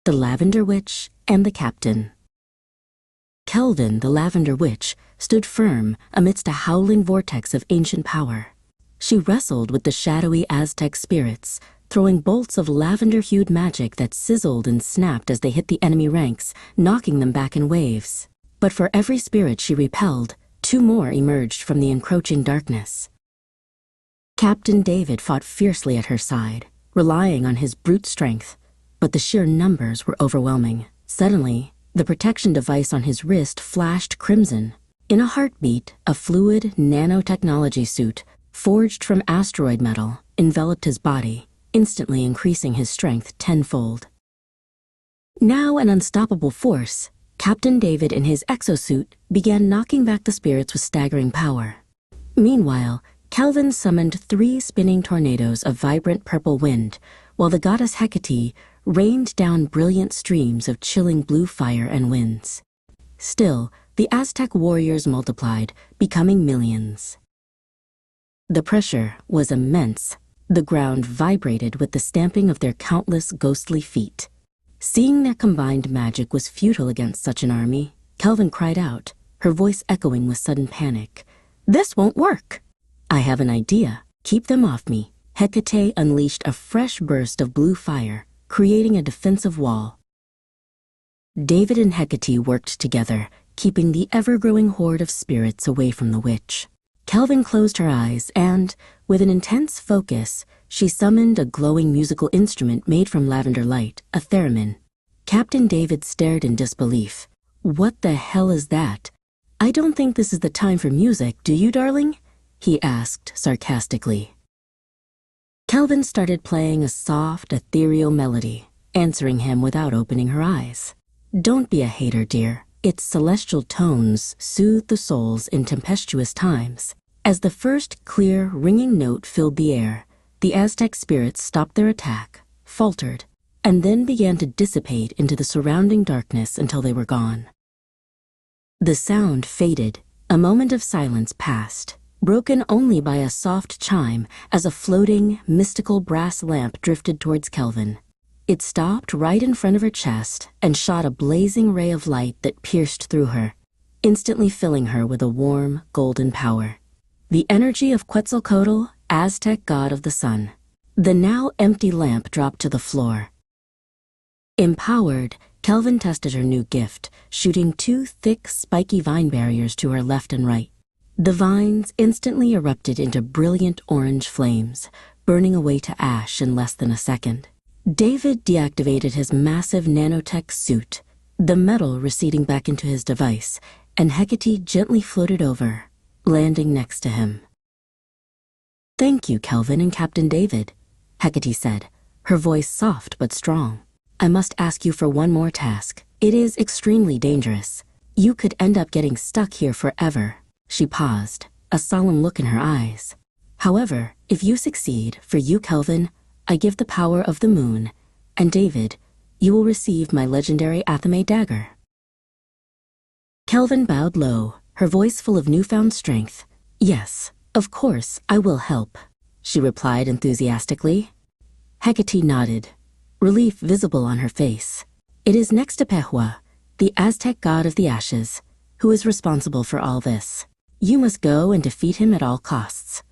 the Lavender Witch and the Captain. Kelvin, the Lavender Witch, stood firm amidst a howling vortex of ancient power. She wrestled with the shadowy Aztec spirits, throwing bolts of lavender-hued magic that sizzled and snapped as they hit the enemy ranks, knocking them back in waves. But for every spirit she repelled, 2 more emerged from the encroaching darkness. Captain David fought fiercely at her side, relying on his brute strength, but the sheer numbers were overwhelming. Suddenly, the protection device on his wrist flashed crimson. In a heartbeat, a fluid nanotechnology suit, forged from asteroid metal, enveloped his body, instantly increasing his strength 10-fold. Now an unstoppable force, Captain David in his exosuit began knocking back the spirits with staggering power. Meanwhile, Kelvin summoned 3 spinning tornadoes of vibrant purple wind, while the goddess Hecate rained down brilliant streams of chilling blue fire and winds. Still, the Aztec warriors multiplied, becoming millions. The pressure was immense. The ground vibrated with the stamping of their countless ghostly feet. Seeing their combined magic was futile against such an army, Kelvin cried out, her voice echoing with sudden panic. "This won't work!" "I have an idea. Keep them off me." Hecate unleashed a fresh burst of blue fire, creating a defensive wall. David and Hecate worked together, keeping the ever-growing horde of spirits away from the witch. Kelvin closed her eyes and, with an intense focus, she summoned a glowing musical instrument made from lavender light, a theremin. Captain David stared in disbelief. "What the hell is that?" "I don't think this is the time for music, do you, darling?" he asked sarcastically. Kelvin started playing a soft, ethereal melody, answering him without opening her eyes. "Don't be a hater, dear. Its celestial tones soothe the souls in tempestuous times." As the first clear, ringing note filled the air, the Aztec spirits stopped their attack, faltered, and then began to dissipate into the surrounding darkness until they were gone. The sound faded. A moment of silence passed, broken only by a soft chime as a floating, mystical brass lamp drifted towards Kelvin. It stopped right in front of her chest and shot a blazing ray of light that pierced through her, instantly filling her with a warm, golden power. The energy of Quetzalcoatl, Aztec god of the sun. The now empty lamp dropped to the floor. Empowered, Kelvin tested her new gift, shooting 2 thick, spiky vine barriers to her left and right. The vines instantly erupted into brilliant orange flames, burning away to ash in less than a second. David deactivated his massive nanotech suit, the metal receding back into his device, and Hecate gently floated over, landing next to him. "Thank you, Kelvin and Captain David," Hecate said, her voice soft but strong. "I must ask you for one more task. It is extremely dangerous. You could end up getting stuck here forever." She paused, a solemn look in her eyes. "However, if you succeed, for you, Kelvin, I give the power of the moon, and David, you will receive my legendary Athame dagger." Kelvin bowed low, her voice full of newfound strength. "Yes, of course, I will help," she replied enthusiastically. Hecate nodded, relief visible on her face. "It is next to Pehua, the Aztec god of the ashes, who is responsible for all this. You must go and defeat him at all costs.